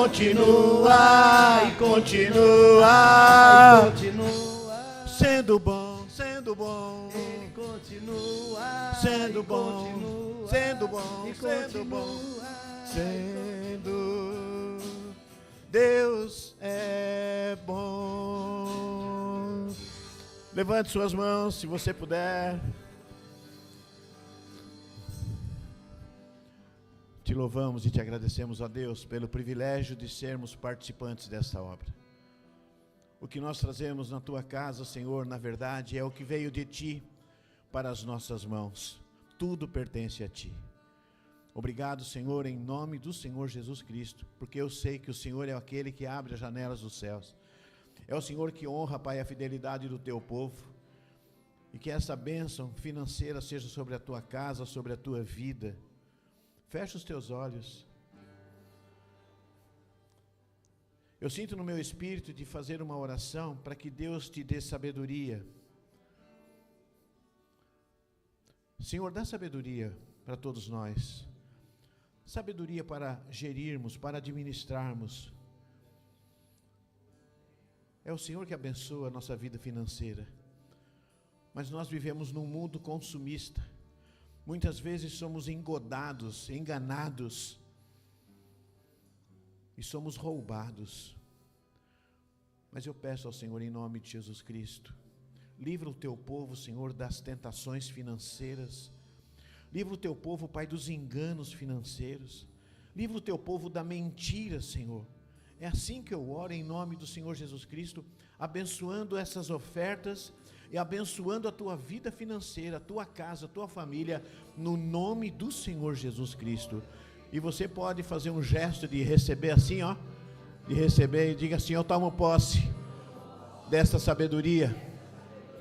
continua, e continua, sendo bom, sendo bom, Ele continua, sendo e bom, continua, sendo bom, e sendo bom, continua, sendo. Deus é bom. Levante suas mãos, se você puder. Te louvamos e te agradecemos, ó Deus, pelo privilégio de sermos participantes desta obra. O que nós trazemos na tua casa, Senhor, na verdade, é o que veio de ti para as nossas mãos. Tudo pertence a ti. Obrigado, Senhor, em nome do Senhor Jesus Cristo, porque eu sei que o Senhor é aquele que abre as janelas dos céus. É o Senhor que honra, Pai, a fidelidade do teu povo. E que essa bênção financeira seja sobre a tua casa, sobre a tua vida. Fecha os teus olhos. Eu sinto no meu espírito de fazer uma oração para que Deus te dê sabedoria. Senhor, dá sabedoria para todos nós. Sabedoria para gerirmos, para administrarmos. É o Senhor que abençoa a nossa vida financeira. Mas nós vivemos num mundo consumista. Muitas vezes somos engodados, enganados. E somos roubados. Mas eu peço ao Senhor, em nome de Jesus Cristo, livra o teu povo, Senhor, das tentações financeiras. Livra o teu povo, Pai, dos enganos financeiros. Livra o teu povo da mentira, Senhor. É assim que eu oro em nome do Senhor Jesus Cristo, abençoando essas ofertas e abençoando a tua vida financeira, a tua casa, a tua família, no nome do Senhor Jesus Cristo. E você pode fazer um gesto de receber assim, ó, de receber, e diga assim: eu tomo posse dessa sabedoria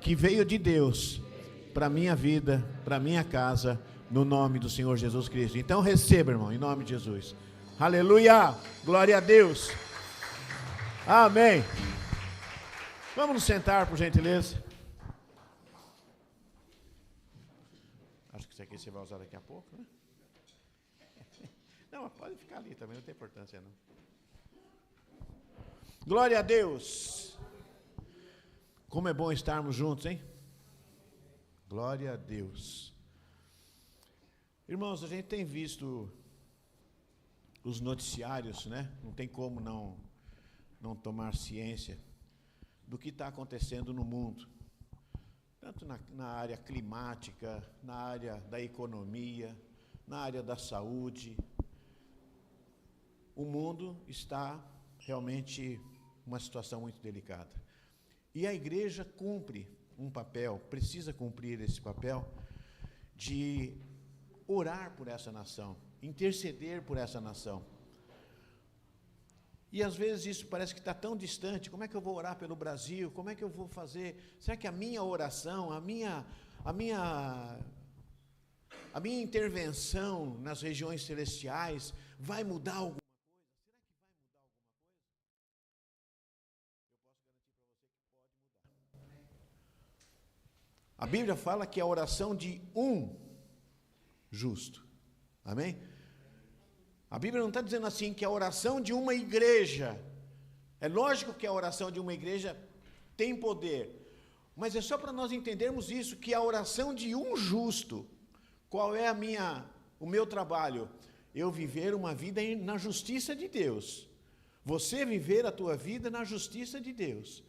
que veio de Deus para a minha vida, para a minha casa, no nome do Senhor Jesus Cristo. Então receba, irmão, em nome de Jesus. Aleluia, glória a Deus. Amém. Vamos nos sentar, por gentileza. Acho que isso aqui você vai usar daqui a pouco, né? Não, pode ficar ali também, não tem importância não. Glória a Deus. Como é bom estarmos juntos, hein? Glória a Deus. Irmãos, a gente tem visto os noticiários, né? Não tem como não tomar ciência do que está acontecendo no mundo. Tanto na área climática, na área da economia, na área da saúde. O mundo está realmente uma situação muito delicada. E a igreja cumpre um papel, precisa cumprir esse papel de orar por essa nação, interceder por essa nação. E às vezes isso parece que está tão distante. Como é que eu vou orar pelo Brasil? Como é que eu vou fazer? Será que a minha oração, a minha intervenção nas regiões celestiais vai mudar alguma coisa? A Bíblia fala que a oração de um justo. Amém? A Bíblia não está dizendo assim que a oração de uma igreja, é lógico que a oração de uma igreja tem poder, mas é só para nós entendermos isso, que a oração de um justo, qual é o meu trabalho? Eu viver uma vida na justiça de Deus, você viver a tua vida na justiça de Deus,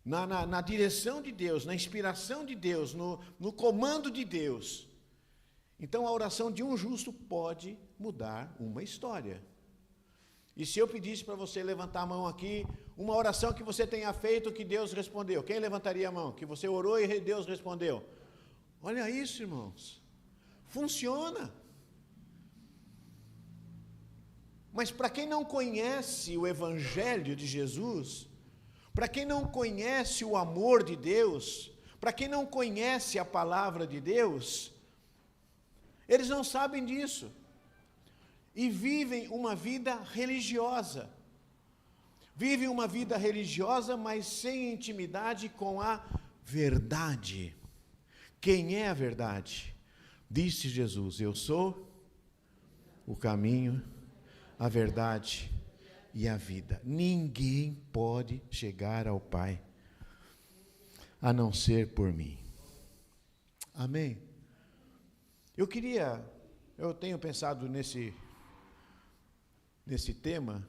na direção de Deus, na inspiração de Deus, no comando de Deus. Então a oração de um justo pode mudar uma história. E se eu pedisse para você levantar a mão aqui, uma oração que você tenha feito que Deus respondeu, quem levantaria a mão? Que você orou e Deus respondeu. Olha isso, irmãos, funciona. Mas para quem não conhece o Evangelho de Jesus, para quem não conhece o amor de Deus, para quem não conhece a palavra de Deus, eles não sabem disso. E vivem uma vida religiosa. Vivem uma vida religiosa, mas sem intimidade com a verdade. Quem é a verdade? Disse Jesus: eu sou o caminho, a verdade e a vida. Ninguém pode chegar ao Pai a não ser por mim. Amém? Eu tenho pensado nesse tema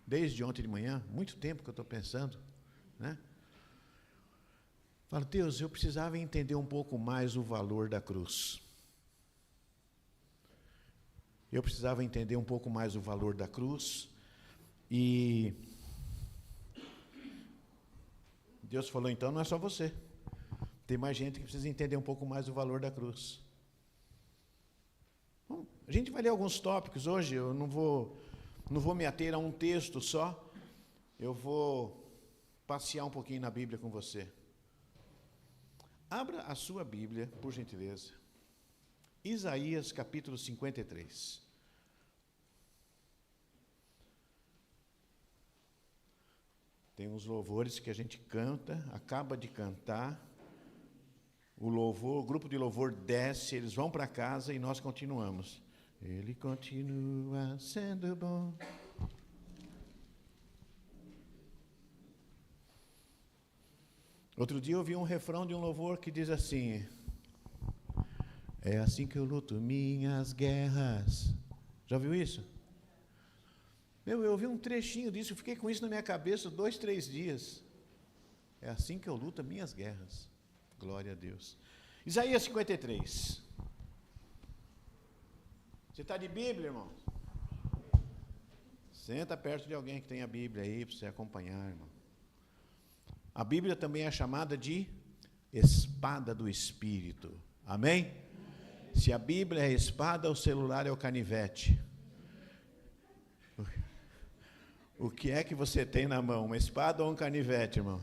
desde ontem de manhã, muito tempo que eu estou pensando, né? Falo, Deus, eu precisava entender um pouco mais o valor da cruz. Eu precisava entender um pouco mais o valor da cruz. E Deus falou, então não é só você. Tem mais gente que precisa entender um pouco mais o valor da cruz. Bom, a gente vai ler alguns tópicos hoje, eu não vou me ater a um texto só. Eu vou passear um pouquinho na Bíblia com você. Abra a sua Bíblia, por gentileza. Isaías capítulo 53. Tem uns louvores que a gente canta, acaba de cantar. O grupo de louvor desce, eles vão para casa e nós continuamos. Ele continua sendo bom. Outro dia eu ouvi um refrão de um louvor que diz assim: é assim que eu luto minhas guerras. Já ouviu isso? Eu ouvi um trechinho disso, eu fiquei com isso na minha cabeça 2, 3 dias. É assim que eu luto minhas guerras. Glória a Deus. Isaías 53. Você está de Bíblia, irmão? Senta perto de alguém que tem a Bíblia aí, para você acompanhar, irmão. A Bíblia também é chamada de espada do Espírito. Amém? Se a Bíblia é a espada, o celular é o canivete. O que é que você tem na mão? Uma espada ou um canivete, irmão?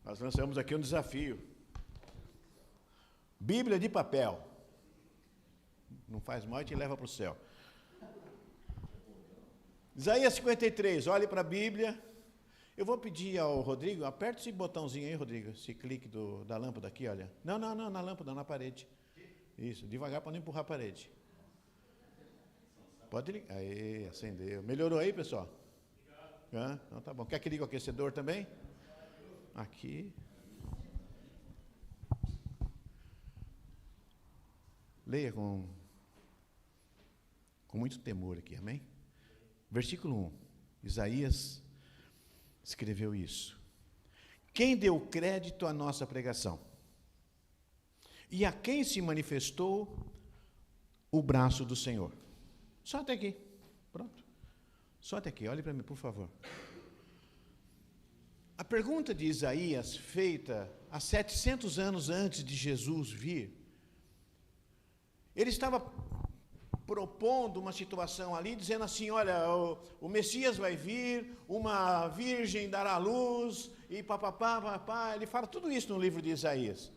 Nós lançamos aqui um desafio. Bíblia de papel. Não faz mal e te leva para o céu. Isaías 53, olhe para a Bíblia. Eu vou pedir ao Rodrigo, aperte esse botãozinho aí, Rodrigo, esse clique da lâmpada aqui, olha. Não, na lâmpada, na parede. Isso, devagar para não empurrar a parede. Pode ligar. Aí, acendeu. Melhorou aí, pessoal? Então tá bom. Quer que ligue o aquecedor também? Aqui. Leia com muito temor aqui, amém? Versículo 1. Isaías escreveu isso. Quem deu crédito à nossa pregação? E a quem se manifestou o braço do Senhor? Só até aqui. Pronto. Só até aqui. Olhe para mim, por favor. A pergunta de Isaías, feita há 700 anos antes de Jesus vir, ele estava propondo uma situação ali, dizendo assim, olha, o Messias vai vir, uma virgem dará luz, e papapá. Ele fala tudo isso no livro de Isaías.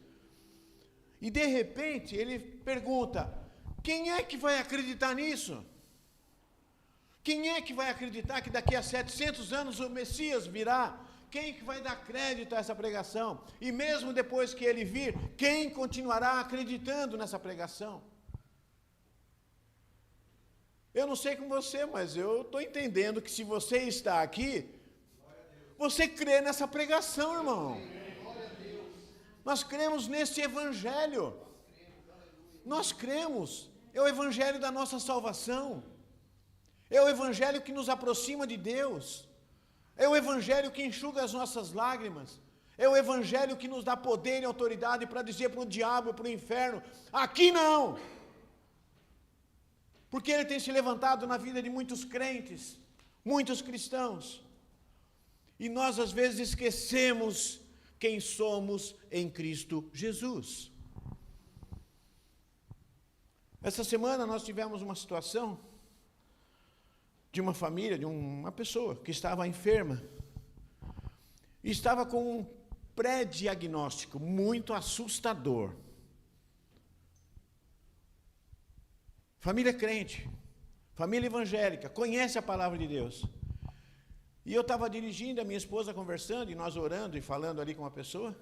E de repente ele pergunta, quem é que vai acreditar nisso? Quem é que vai acreditar que daqui a 700 anos o Messias virá? Quem que vai dar crédito a essa pregação? E mesmo depois que ele vir, quem continuará acreditando nessa pregação? Eu não sei com você, mas eu estou entendendo que se você está aqui, você crê nessa pregação, irmão. Nós cremos nesse evangelho. Nós cremos. É o evangelho da nossa salvação. É o evangelho que nos aproxima de Deus. É o evangelho que enxuga as nossas lágrimas. É o evangelho que nos dá poder e autoridade para dizer para o diabo e para o inferno, aqui não. Porque ele tem se levantado na vida de muitos crentes, muitos cristãos. E nós às vezes esquecemos quem somos em Cristo Jesus. Essa semana nós tivemos uma situação de uma família, de uma pessoa que estava enferma e estava com um pré-diagnóstico muito assustador. Família crente, família evangélica, conhece a palavra de Deus. E eu estava dirigindo, a minha esposa conversando, e nós orando e falando ali com uma pessoa.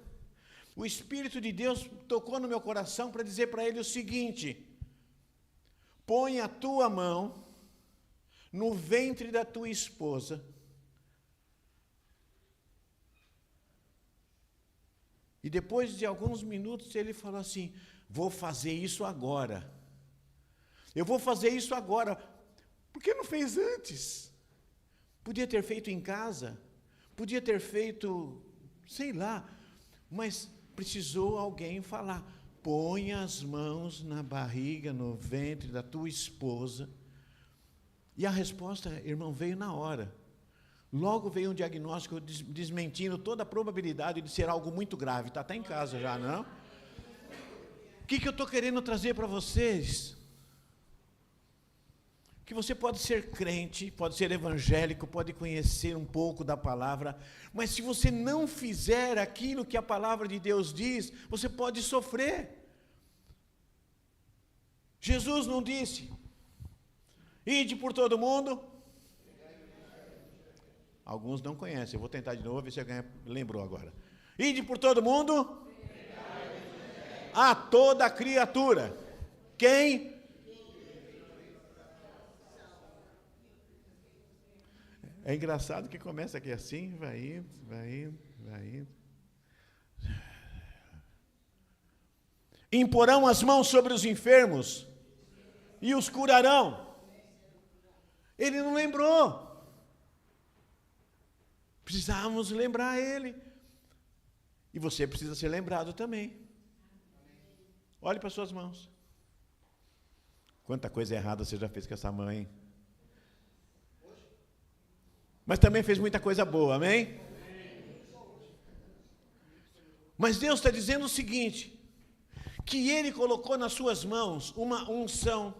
O Espírito de Deus tocou no meu coração para dizer para ele o seguinte: põe a tua mão no ventre da tua esposa e depois de alguns minutos ele falou assim, vou fazer isso agora. Eu vou fazer isso agora. Por que não fez antes? Podia ter feito em casa, podia ter feito, sei lá, mas precisou alguém falar, põe as mãos na barriga, no ventre da tua esposa. E a resposta, irmão, veio na hora. Logo veio um diagnóstico desmentindo toda a probabilidade de ser algo muito grave. Está até em casa já, não? O que eu estou querendo trazer para vocês? Que você pode ser crente, pode ser evangélico, pode conhecer um pouco da palavra, mas se você não fizer aquilo que a palavra de Deus diz, você pode sofrer. Jesus não disse, ide por todo mundo. Alguns não conhecem, eu vou tentar de novo, ver se alguém lembrou agora. Ide por todo mundo, a toda criatura. Quem? É engraçado que começa aqui assim, vai indo, vai indo, vai indo. Imporão as mãos sobre os enfermos e os curarão. Ele não lembrou. Precisávamos lembrar ele. E você precisa ser lembrado também. Olhe para suas mãos. Quanta coisa errada você já fez com essa mão, hein? Mas também fez muita coisa boa, amém? Mas Deus está dizendo o seguinte, que Ele colocou nas suas mãos uma unção.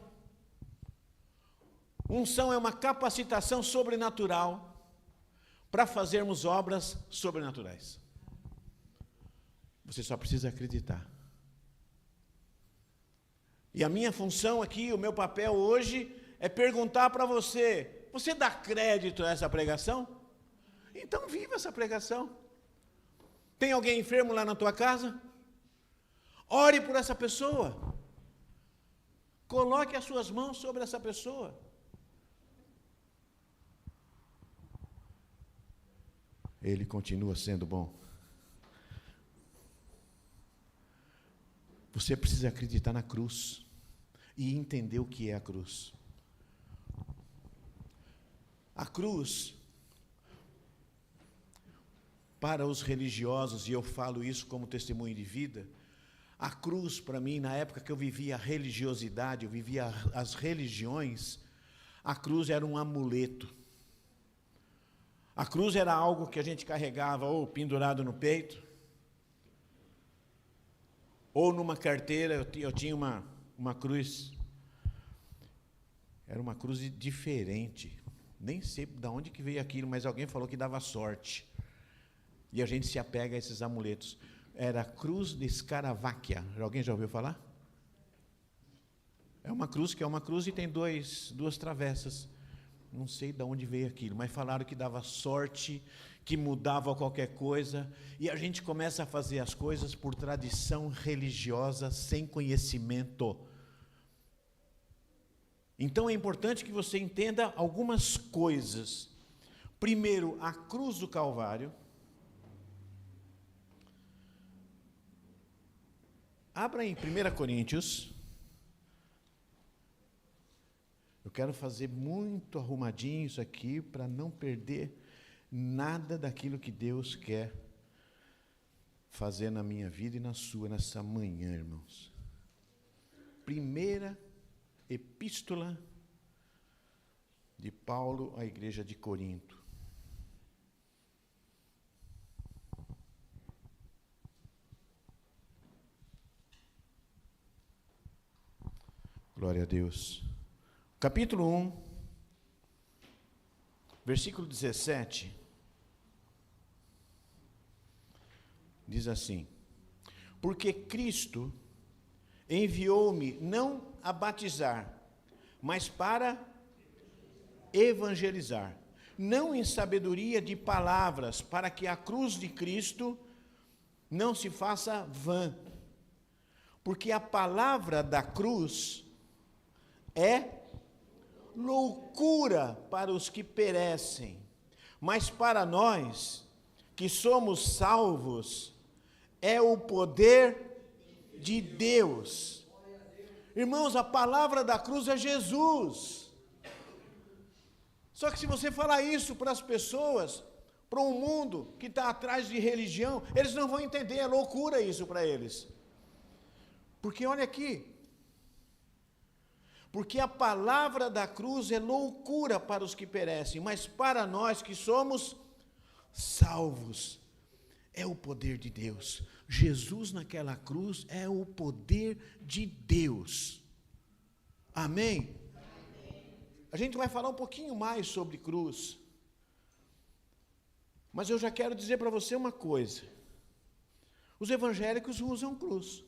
Unção é uma capacitação sobrenatural para fazermos obras sobrenaturais. Você só precisa acreditar. E a minha função aqui, o meu papel hoje, é perguntar para você, você dá crédito a essa pregação? Então viva essa pregação. Tem alguém enfermo lá na tua casa? Ore por essa pessoa. Coloque as suas mãos sobre essa pessoa. Ele continua sendo bom. Você precisa acreditar na cruz e entender o que é a cruz. A cruz, para os religiosos, e eu falo isso como testemunho de vida, a cruz para mim, na época que eu vivia a religiosidade, eu vivia as religiões, a cruz era um amuleto. A cruz era algo que a gente carregava ou pendurado no peito, ou numa carteira. Eu tinha uma cruz, era uma cruz diferente. Nem sei de onde que veio aquilo, mas alguém falou que dava sorte. E a gente se apega a esses amuletos. Era a cruz de Escaraváquia. Alguém já ouviu falar? É uma cruz que é uma cruz e tem duas travessas. Não sei de onde veio aquilo, mas falaram que dava sorte, que mudava qualquer coisa. E a gente começa a fazer as coisas por tradição religiosa, sem conhecimento. Então é importante que você entenda algumas coisas. Primeiro, a cruz do Calvário. Abra em 1 Coríntios. Eu quero fazer muito arrumadinho isso aqui para não perder nada daquilo que Deus quer fazer na minha vida e na sua nessa manhã, irmãos. Primeira Epístola de Paulo à igreja de Corinto. Glória a Deus. Capítulo 1, versículo 17, diz assim: porque Cristo enviou-me não a batizar, mas para evangelizar, não em sabedoria de palavras, para que a cruz de Cristo não se faça vã, porque a palavra da cruz é loucura para os que perecem, mas para nós que somos salvos, é o poder de Deus. Irmãos, a palavra da cruz é Jesus. Só que se você falar isso para as pessoas, para um mundo que está atrás de religião, eles não vão entender, é loucura isso para eles. Porque olha aqui, porque a palavra da cruz é loucura para os que perecem, mas para nós que somos salvos, é o poder de Deus. Jesus naquela cruz é o poder de Deus. Amém? A gente vai falar um pouquinho mais sobre cruz. Mas eu já quero dizer para você uma coisa. Os evangélicos usam cruz.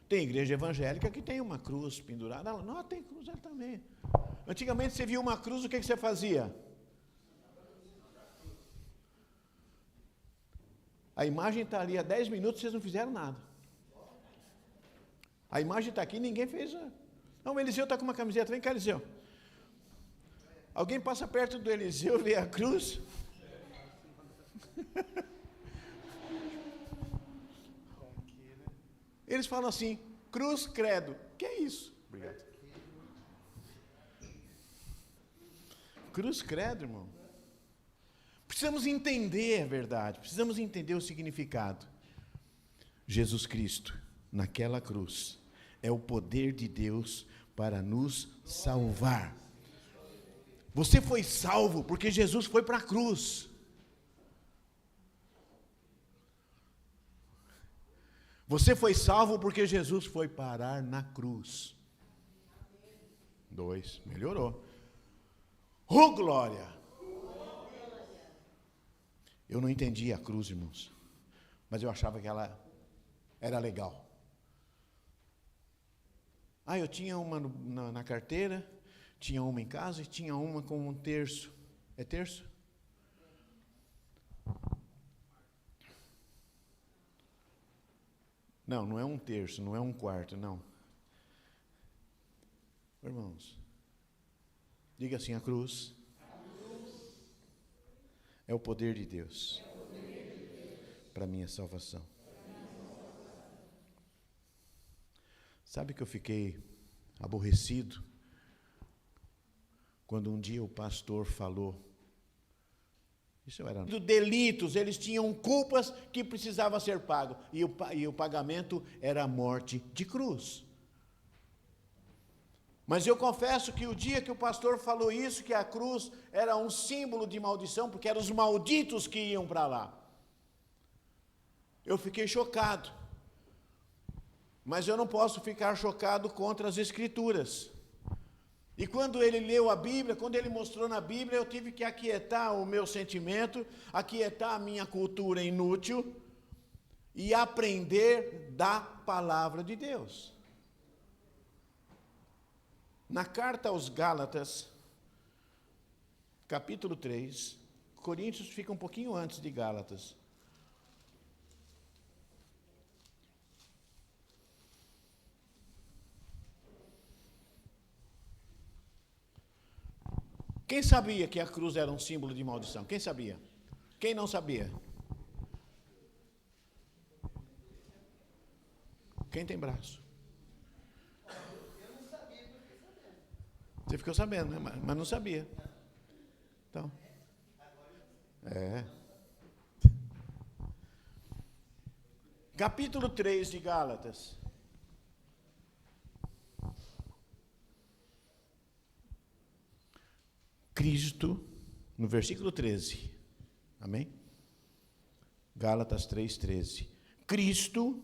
Tem igreja evangélica que tem uma cruz pendurada. Não, tem cruz também. Antigamente você via uma cruz, o que você fazia? A imagem está ali há 10 minutos, vocês não fizeram nada. A imagem está aqui, ninguém fez. Não, o Eliseu está com uma camiseta. Vem cá, Eliseu. Alguém passa perto do Eliseu, vê a cruz. Eles falam assim, cruz, credo. Que é isso? Obrigado. Cruz, credo, irmão. Precisamos entender a verdade, precisamos entender o significado. Jesus Cristo, naquela cruz, é o poder de Deus para nos salvar. Você foi salvo porque Jesus foi para a cruz. Você foi salvo porque Jesus foi parar na cruz. 2, melhorou. Oh, glória! Eu não entendia a cruz, irmãos, mas eu achava que ela era legal. Eu tinha uma na carteira, tinha uma em casa e tinha uma com um terço. É terço? Não, não é um terço, não é um quarto, não. Irmãos, diga assim, a cruz é o poder de Deus para a minha salvação. Sabe que eu fiquei aborrecido quando um dia o pastor falou, isso era delitos, eles tinham culpas que precisavam ser pagos, e o pagamento era a morte de cruz. Mas eu confesso que o dia que o pastor falou isso, que a cruz era um símbolo de maldição, porque eram os malditos que iam para lá, eu fiquei chocado. Mas eu não posso ficar chocado contra as Escrituras. E quando ele leu a Bíblia, quando ele mostrou na Bíblia, eu tive que aquietar o meu sentimento, aquietar a minha cultura inútil e aprender da palavra de Deus. Na carta aos Gálatas, capítulo 3, Coríntios fica um pouquinho antes de Gálatas. Quem sabia que a cruz era um símbolo de maldição? Quem sabia? Quem não sabia? Quem tem braço? Eu não sabia, eu fiquei sabendo. Você ficou sabendo, né? Mas não sabia. Então. Capítulo 3 de Gálatas. Cristo, no versículo 13, amém? Gálatas 3:13. Cristo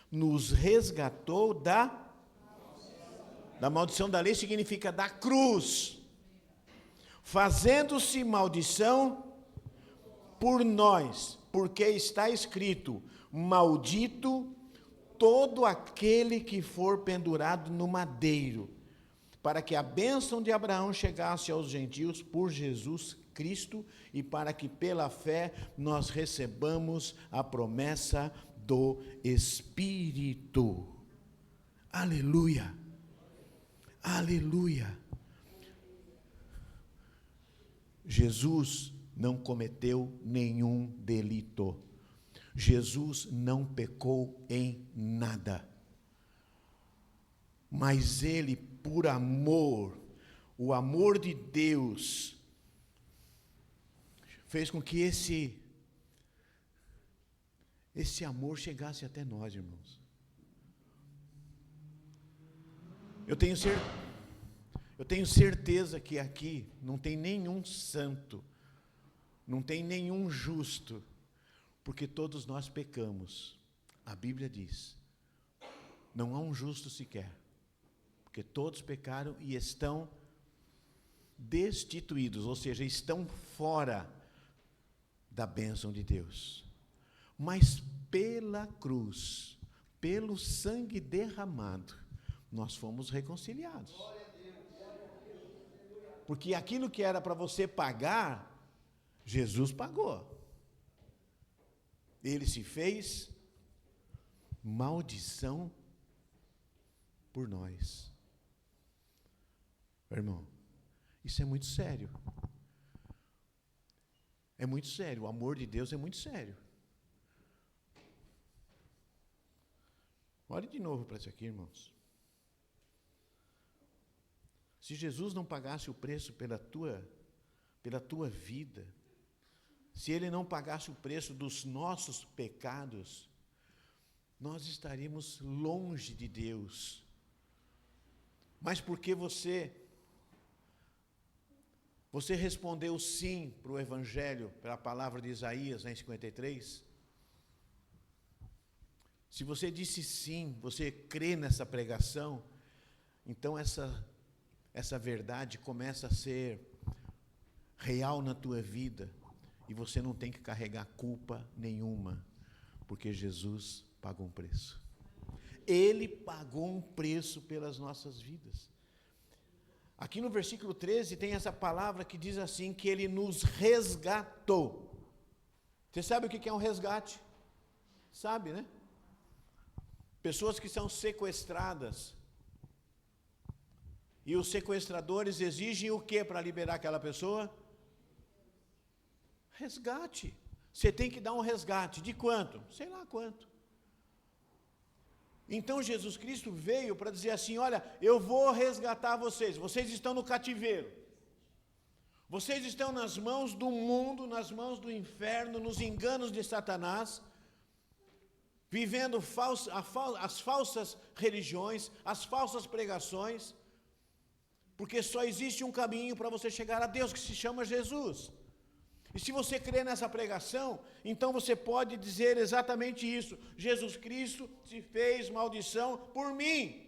nos resgatou da maldição da lei, significa da cruz, fazendo-se maldição por nós, porque está escrito, maldito todo aquele que for pendurado no madeiro, para que a bênção de Abraão chegasse aos gentios por Jesus Cristo e para que pela fé nós recebamos a promessa do Espírito. Aleluia! Aleluia. Jesus não cometeu nenhum delito. Jesus não pecou em nada. Mas ele, por amor, o amor de Deus, fez com que esse amor chegasse até nós, irmãos. Eu tenho certeza que aqui não tem nenhum santo, não tem nenhum justo, porque todos nós pecamos. A Bíblia diz, não há um justo sequer, porque todos pecaram e estão destituídos, ou seja, estão fora da bênção de Deus. Mas pela cruz, pelo sangue derramado, nós fomos reconciliados. Porque aquilo que era para você pagar, Jesus pagou. Ele se fez maldição por nós. Irmão, isso é muito sério. É muito sério. O amor de Deus é muito sério. Olhe de novo para isso aqui, irmãos. Se Jesus não pagasse o preço pela tua vida, se Ele não pagasse o preço dos nossos pecados, nós estaríamos longe de Deus. Mas porque você respondeu sim para o Evangelho, pela palavra de Isaías, em 53, se você disse sim, você crê nessa pregação, então essa verdade começa a ser real na tua vida, e você não tem que carregar culpa nenhuma, porque Jesus pagou um preço. Ele pagou um preço pelas nossas vidas. Aqui no versículo 13 tem essa palavra que diz assim, que Ele nos resgatou. Você sabe o que é um resgate? Sabe, né? Pessoas que são sequestradas. E os sequestradores exigem o que para liberar aquela pessoa? Resgate. Você tem que dar um resgate. De quanto? Sei lá quanto. Então Jesus Cristo veio para dizer assim, olha, eu vou resgatar vocês. Vocês estão no cativeiro. Vocês estão nas mãos do mundo, nas mãos do inferno, nos enganos de Satanás, vivendo as falsas religiões, as falsas pregações, porque só existe um caminho para você chegar a Deus, que se chama Jesus. E se você crê nessa pregação, então você pode dizer exatamente isso. Jesus Cristo se fez maldição por mim.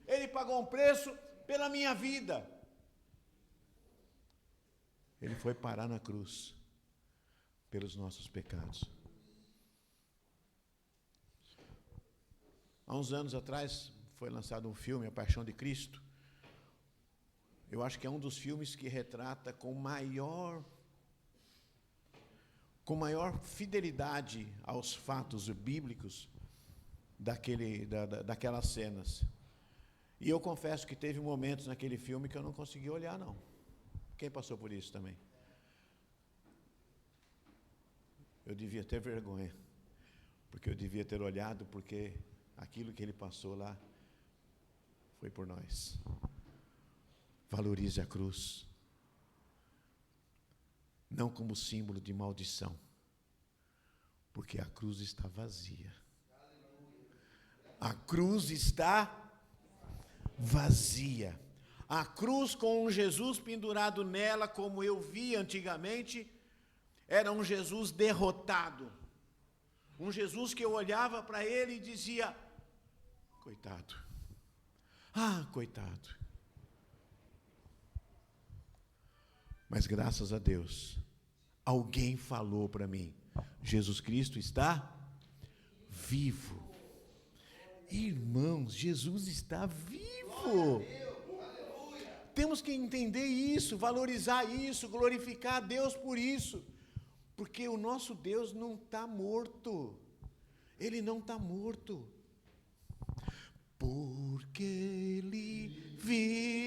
Ele pagou um preço pela minha vida. Ele foi parar na cruz pelos nossos pecados. Há uns anos atrás foi lançado um filme, A Paixão de Cristo. Eu acho que é um dos filmes que retrata com maior fidelidade aos fatos bíblicos daquelas cenas. E eu confesso que teve momentos naquele filme que eu não consegui olhar, não. Quem passou por isso também? Eu devia ter vergonha, porque eu devia ter olhado, porque aquilo que ele passou lá foi por nós. Valorize a cruz. Não como símbolo de maldição, porque a cruz está vazia. A cruz está vazia. A cruz com um Jesus pendurado nela, como eu vi antigamente, era um Jesus derrotado. Um Jesus que eu olhava para ele e dizia, coitado. Ah, coitado. Mas graças a Deus, alguém falou para mim, Jesus Cristo está vivo. Irmãos, Jesus está vivo. Temos que entender isso, valorizar isso, glorificar a Deus por isso. Porque o nosso Deus não está morto. Ele não está morto. Porque Ele vive.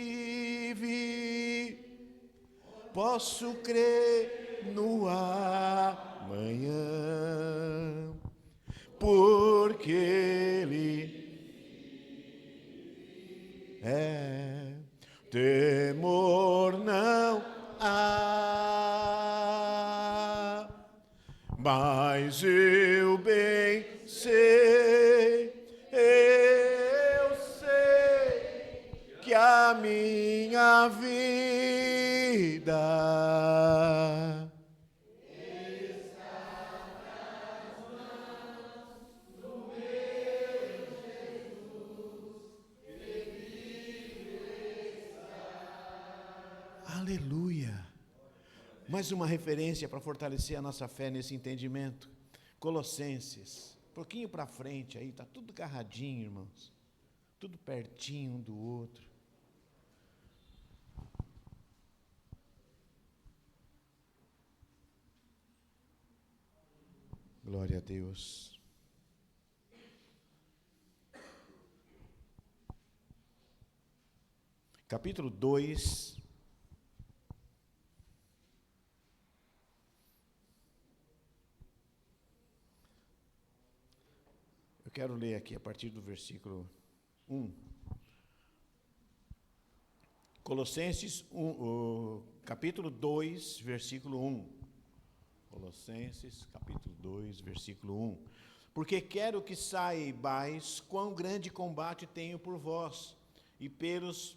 posso crer no amanhã, porque Ele é, temor não há, mas eu bem sei, eu sei que a minha vida aleluia. Mais uma referência para fortalecer a nossa fé nesse entendimento. Colossenses, um pouquinho para frente aí, está tudo agarradinho, irmãos. Tudo pertinho um do outro. Glória a Deus. Capítulo 2. Eu quero ler aqui a partir do versículo 1. Colossenses 1, capítulo 2, versículo 1. Colossenses, capítulo 2, versículo 1. Porque quero que saibais quão grande combate tenho por vós, e pelos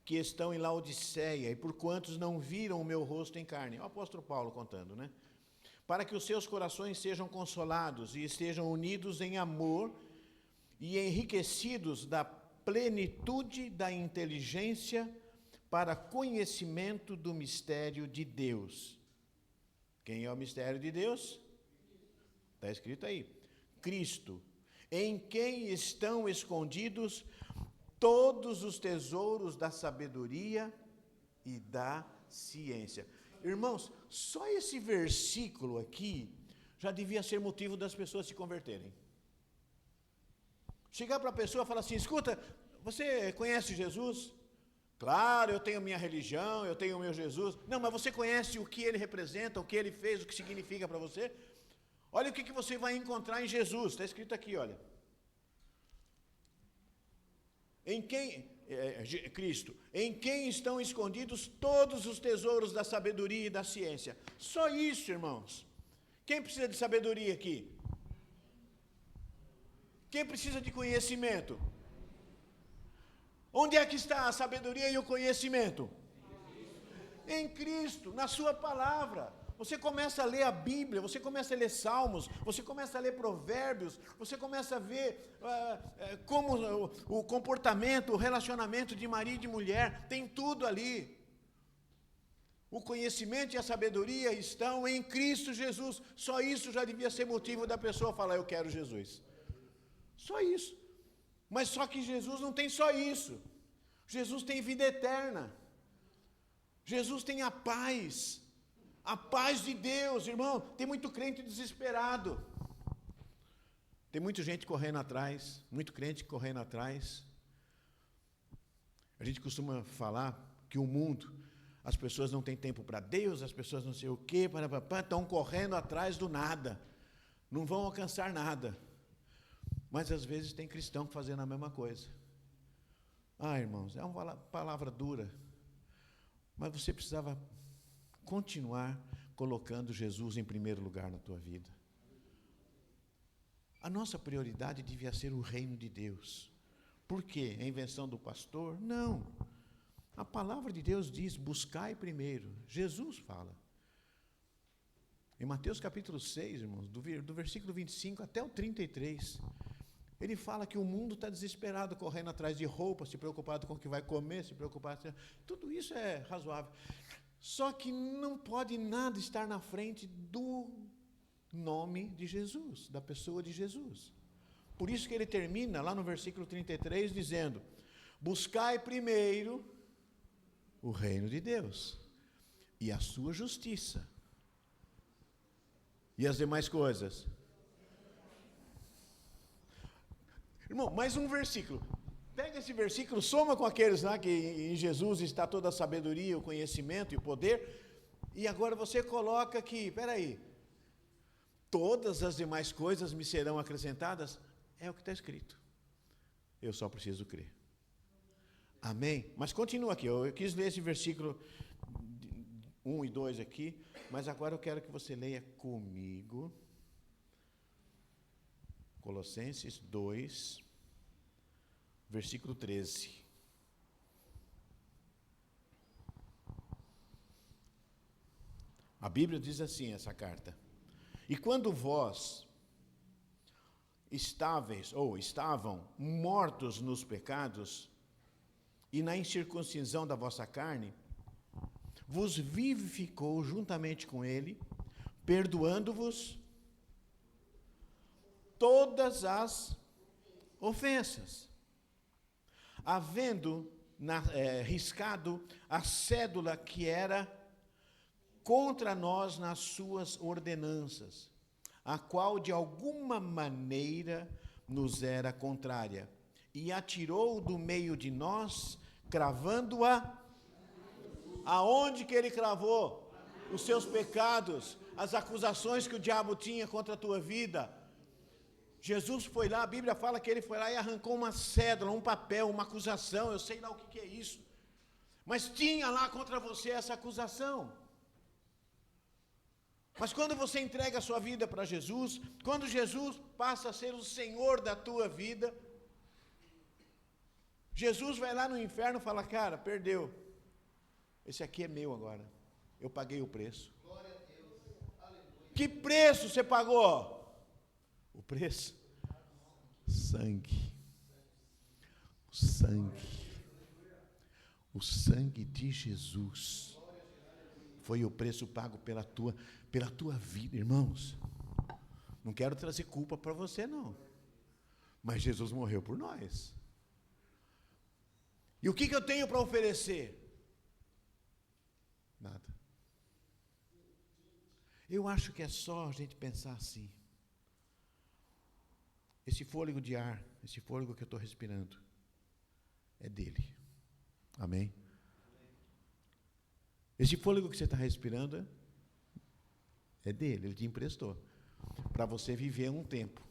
que estão em Laodiceia, e por quantos não viram o meu rosto em carne. O apóstolo Paulo contando, né? Para que os seus corações sejam consolados e estejam unidos em amor e enriquecidos da plenitude da inteligência para conhecimento do mistério de Deus. Quem é o mistério de Deus? Está escrito aí. Cristo, em quem estão escondidos todos os tesouros da sabedoria e da ciência. Irmãos, só esse versículo aqui já devia ser motivo das pessoas se converterem. Chegar para a pessoa e falar assim, escuta, você conhece Jesus? Claro, eu tenho minha religião, eu tenho o meu Jesus. Não, mas você conhece o que ele representa, o que ele fez, o que significa para você? Olha o que você vai encontrar em Jesus. Está escrito aqui, olha. Em quem, Cristo, em quem estão escondidos todos os tesouros da sabedoria e da ciência. Só isso, irmãos. Quem precisa de sabedoria aqui? Quem precisa de conhecimento? Onde é que está a sabedoria e o conhecimento? Em Cristo, na sua palavra. Você começa a ler a Bíblia, você começa a ler Salmos, você começa a ler Provérbios, você começa a ver como o comportamento, o relacionamento de marido e de mulher, tem tudo ali. O conhecimento e a sabedoria estão em Cristo Jesus. Só isso já devia ser motivo da pessoa falar, eu quero Jesus. Só isso. Mas só que Jesus não tem só isso. Jesus tem vida eterna. Jesus tem a paz. A paz de Deus, irmão. Tem muito crente desesperado. Tem muita gente correndo atrás. Muito crente correndo atrás. A gente costuma falar que o mundo, as pessoas não têm tempo para Deus, as pessoas não sei o quê, estão correndo atrás do nada. Não vão alcançar nada. Mas às vezes tem cristão fazendo a mesma coisa. Ah, irmãos, é uma palavra dura. Mas você precisava continuar colocando Jesus em primeiro lugar na tua vida. A nossa prioridade devia ser o reino de Deus. Por quê? A invenção do pastor? Não. A palavra de Deus diz, buscai primeiro. Jesus fala. Em Mateus capítulo 6, irmãos, do versículo 25 até o 33, ele fala que o mundo está desesperado, correndo atrás de roupa, se preocupado com o que vai comer, se preocupado... Tudo isso é razoável. Só que não pode nada estar na frente do nome de Jesus, da pessoa de Jesus. Por isso que ele termina lá no versículo 33 dizendo, buscai primeiro o reino de Deus e a sua justiça. E as demais coisas. Irmão, mais um versículo. Pega esse versículo, soma com aqueles lá que em Jesus está toda a sabedoria, o conhecimento e o poder. E agora você coloca aqui, peraí, todas as demais coisas me serão acrescentadas? É o que está escrito. Eu só preciso crer. Amém? Mas continua aqui, eu quis ler esse versículo 1 e 2 aqui, mas agora eu quero que você leia comigo. Colossenses 2, versículo 13. A Bíblia diz assim, essa carta: e quando vós estavam mortos nos pecados e na incircuncisão da vossa carne, vos vivificou juntamente com ele, perdoando-vos todas as ofensas, havendo riscado a cédula que era contra nós nas suas ordenanças, a qual de alguma maneira nos era contrária, e atirou do meio de nós, cravando-a. Aonde que ele cravou? Os seus pecados, as acusações que o diabo tinha contra a tua vida. Jesus foi lá, a Bíblia fala que ele foi lá e arrancou uma cédula, um papel, uma acusação, eu sei lá o que é isso. Mas tinha lá contra você essa acusação. Mas quando você entrega a sua vida para Jesus, quando Jesus passa a ser o Senhor da tua vida, Jesus vai lá no inferno e fala, cara, perdeu. Esse aqui é meu agora. Eu paguei o preço. Glória a Deus. Aleluia. Que preço você pagou? O preço? Sangue. O sangue. O sangue de Jesus foi o preço pago pela tua vida, irmãos. Não quero trazer culpa para você, não. Mas Jesus morreu por nós. E o que eu tenho para oferecer? Nada. Eu acho que é só a gente pensar assim. Esse fôlego de ar, esse fôlego que eu estou respirando, é dele. Amém? Esse fôlego que você está respirando é dele, ele te emprestou. Para você viver um tempo.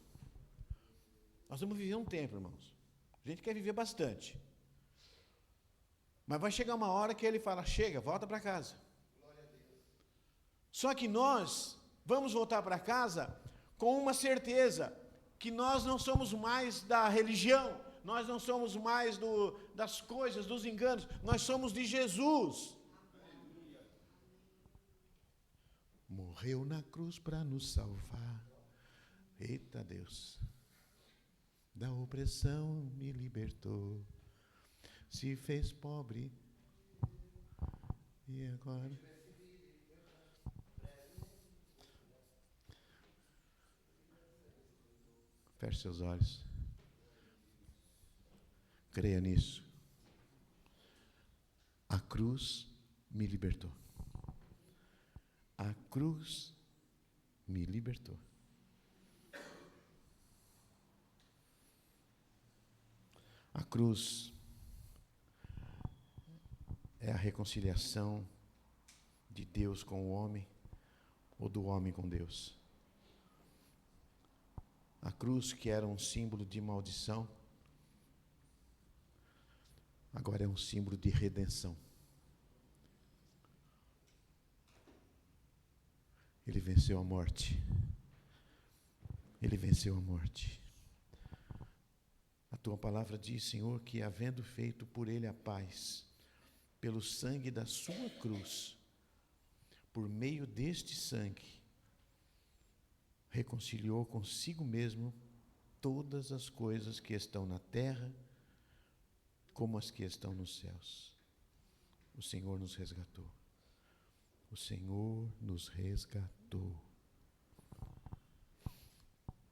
Nós vamos viver um tempo, irmãos. A gente quer viver bastante. Mas vai chegar uma hora que ele fala, chega, volta para casa. Só que nós vamos voltar para casa com uma certeza, que nós não somos mais da religião, nós não somos mais das coisas, dos enganos, nós somos de Jesus. Morreu na cruz para nos salvar. Eita Deus, da opressão me libertou, se fez pobre, e agora? Feche seus olhos. Creia nisso. A cruz me libertou. A cruz me libertou. A cruz é a reconciliação de Deus com o homem, ou do homem com Deus. A cruz, que era um símbolo de maldição, agora é um símbolo de redenção. Ele venceu a morte. Ele venceu a morte. A tua palavra diz, Senhor, que havendo feito por ele a paz, pelo sangue da sua cruz, por meio deste sangue, reconciliou consigo mesmo todas as coisas que estão na terra, como as que estão nos céus. O Senhor nos resgatou. O Senhor nos resgatou.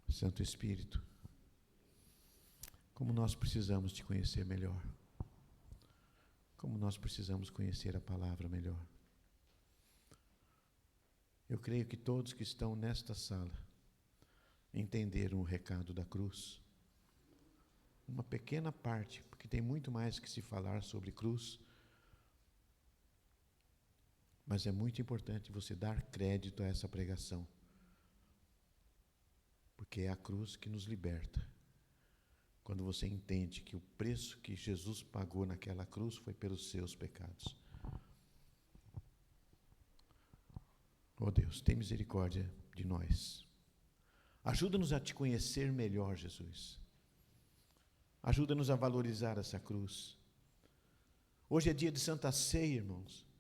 Santo Espírito, como nós precisamos te conhecer melhor. Como nós precisamos conhecer a palavra melhor. Eu creio que todos que estão nesta sala entenderam o recado da cruz. Uma pequena parte, porque tem muito mais que se falar sobre cruz. Mas é muito importante você dar crédito a essa pregação. Porque é a cruz que nos liberta. Quando você entende que o preço que Jesus pagou naquela cruz foi pelos seus pecados. Oh Deus, tem misericórdia de nós. Ajuda-nos a te conhecer melhor, Jesus. Ajuda-nos a valorizar essa cruz. Hoje é dia de Santa Ceia, irmãos.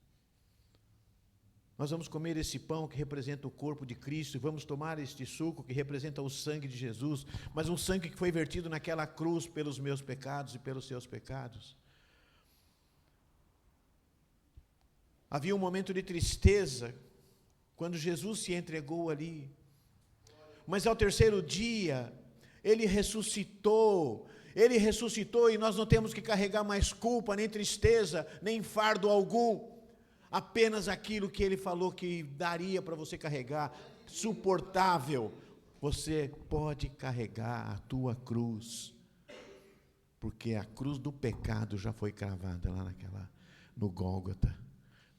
Nós vamos comer esse pão que representa o corpo de Cristo e vamos tomar este suco que representa o sangue de Jesus, mas um sangue que foi vertido naquela cruz pelos meus pecados e pelos seus pecados. Havia um momento de tristeza quando Jesus se entregou ali, mas ao terceiro dia Ele ressuscitou e nós não temos que carregar mais culpa, nem tristeza, nem fardo algum. Apenas aquilo que Ele falou que daria para você carregar, suportável. Você pode carregar a tua cruz, porque a cruz do pecado já foi cravada lá no Gólgota,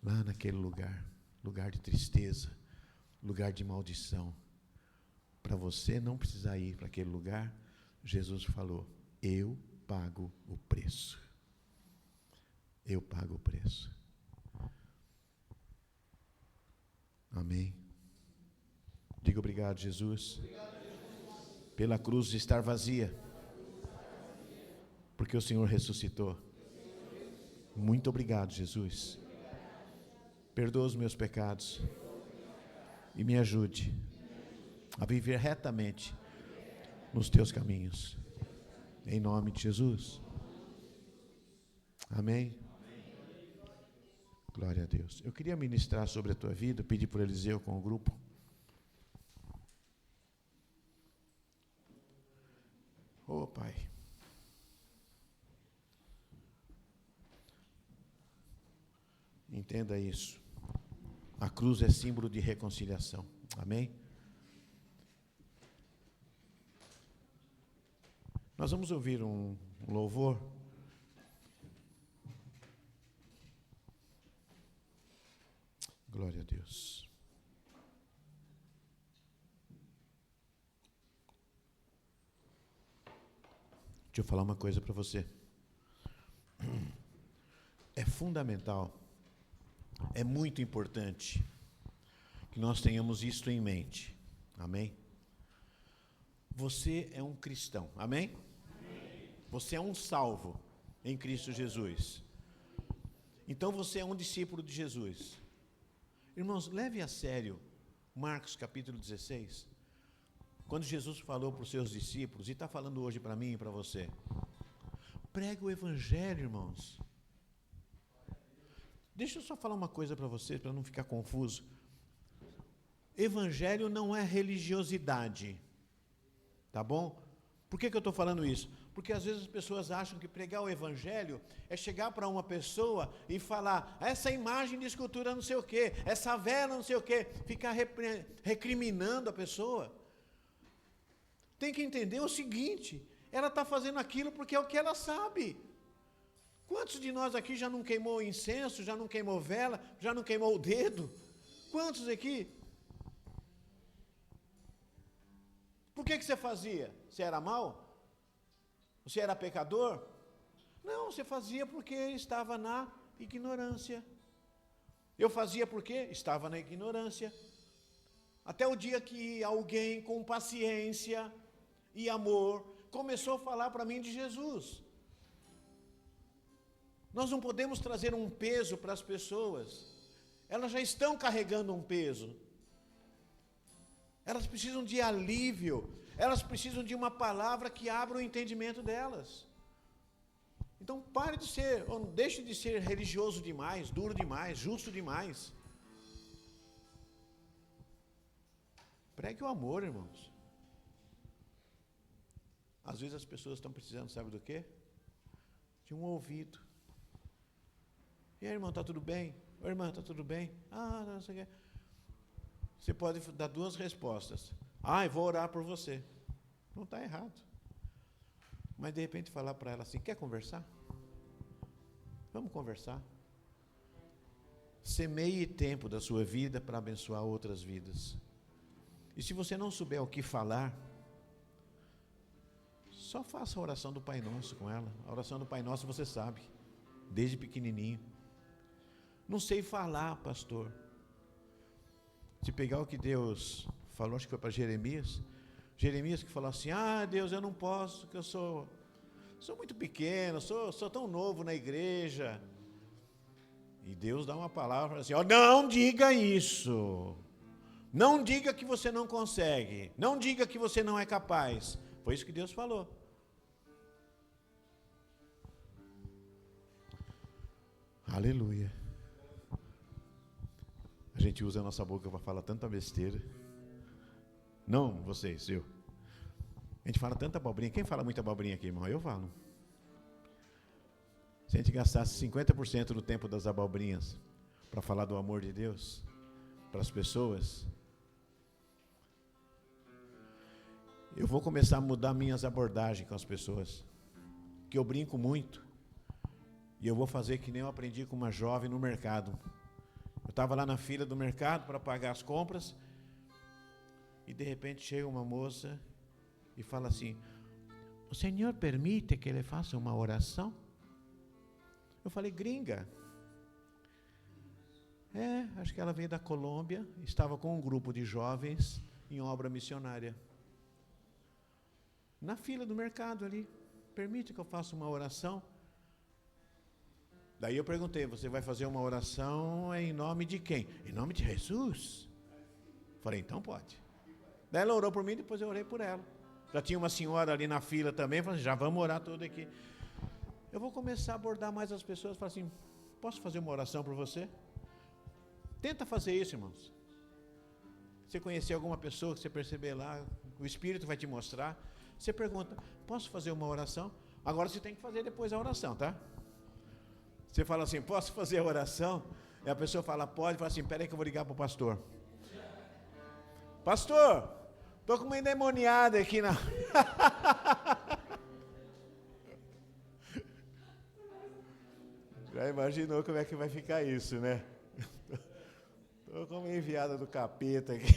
lá naquele lugar de tristeza, lugar de maldição. Para você não precisar ir para aquele lugar, Jesus falou: eu pago o preço. Eu pago o preço. Amém. Diga obrigado, Jesus, pela cruz estar vazia, porque o Senhor ressuscitou. Muito obrigado, Jesus. Perdoa os meus pecados e me ajude a viver retamente nos teus caminhos. Em nome de Jesus. Amém. Glória a Deus. Eu queria ministrar sobre a tua vida, pedir por Eliseu com o grupo. Oh, Pai. Entenda isso. A cruz é símbolo de reconciliação. Amém? Nós vamos ouvir um louvor. Glória a Deus. Deixa eu falar uma coisa para você. É fundamental, é muito importante que nós tenhamos isto em mente. Amém? Você é um cristão. Amém? Amém. Você é um salvo em Cristo Jesus. Então você é um discípulo de Jesus. Irmãos, leve a sério Marcos capítulo 16, quando Jesus falou para os seus discípulos, e está falando hoje para mim e para você. Prega o evangelho, irmãos. Deixa eu só falar uma coisa para vocês, para não ficar confuso. Evangelho não é religiosidade, tá bom? Por que eu estou falando isso? Porque às vezes as pessoas acham que pregar o evangelho é chegar para uma pessoa e falar, essa imagem de escultura não sei o quê, essa vela não sei o quê, ficar recriminando a pessoa. Tem que entender o seguinte, ela está fazendo aquilo porque é o que ela sabe. Quantos de nós aqui já não queimou incenso, já não queimou vela, já não queimou o dedo? Quantos aqui? Por que você fazia? Você era mau? Você era pecador? Não, você fazia porque estava na ignorância. Eu fazia porque estava na ignorância. Até o dia que alguém com paciência e amor começou a falar para mim de Jesus. Nós não podemos trazer um peso para as pessoas. Elas já estão carregando um peso. Elas precisam de alívio. Elas precisam de uma palavra que abra o entendimento delas. Então pare de ser, ou deixe de ser religioso demais, duro demais, justo demais. Pregue o amor, irmãos. Às vezes as pessoas estão precisando, sabe do quê? De um ouvido. E aí, irmão, está tudo bem? Oi, irmã, está tudo bem? Não sei o quê. Você pode dar duas respostas. Eu vou orar por você. Não está errado. Mas de repente falar para ela assim, quer conversar? Vamos conversar. Semeie tempo da sua vida para abençoar outras vidas. E se você não souber o que falar, só faça a oração do Pai Nosso com ela. A oração do Pai Nosso você sabe, desde pequenininho. Não sei falar, pastor. Se pegar o que Deus falou, acho que foi para Jeremias. Jeremias que falou assim: Deus, eu não posso, que eu sou muito pequeno, sou tão novo na igreja. E Deus dá uma palavra assim: não diga isso. Não diga que você não consegue. Não diga que você não é capaz. Foi isso que Deus falou. Aleluia. A gente usa a nossa boca para falar tanta besteira. Não vocês, eu. A gente fala tanta abobrinha. Quem fala muita abobrinha aqui, irmão? Eu falo. Se a gente gastasse 50% do tempo das abobrinhas para falar do amor de Deus para as pessoas, eu vou começar a mudar minhas abordagens com as pessoas, que eu brinco muito, e eu vou fazer que nem eu aprendi com uma jovem no mercado. Eu estava lá na fila do mercado para pagar as compras, e de repente chega uma moça e fala assim: o senhor permite que ele faça uma oração? Eu falei: gringa. Acho que ela veio da Colômbia, estava com um grupo de jovens em obra missionária. Na fila do mercado ali, permite que eu faça uma oração? Daí eu perguntei: você vai fazer uma oração em nome de quem? Em nome de Jesus. Falei: então pode. Daí ela orou por mim, depois eu orei por ela. Já tinha uma senhora ali na fila também, falei: já vamos orar tudo aqui. Eu vou começar a abordar mais as pessoas, falar assim: posso fazer uma oração por você? Tenta fazer isso, irmãos. Você conhecer alguma pessoa que você perceber lá, o Espírito vai te mostrar. Você pergunta: posso fazer uma oração? Agora você tem que fazer depois a oração, tá? Você fala assim: posso fazer a oração? E a pessoa fala: pode. Fala assim: peraí que eu vou ligar para o pastor. Pastor, estou com uma endemoniada aqui na... Já imaginou como é que vai ficar isso, né? Estou como enviada do capeta aqui.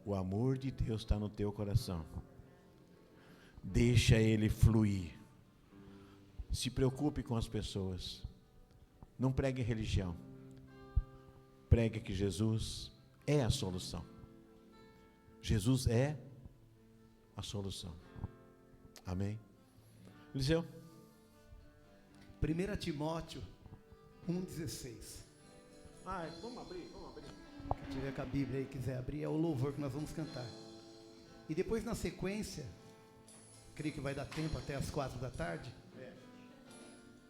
O amor de Deus está no teu coração. Deixa ele fluir. Se preocupe com as pessoas. Não pregue religião. Pregue que Jesus é a solução. Jesus é a solução. Amém? Eliseu? 1 Timóteo 1,16. Vamos abrir. Quem tiver com a Bíblia e quiser abrir, é o louvor que nós vamos cantar. E depois, na sequência, creio que vai dar tempo até as 4 da tarde.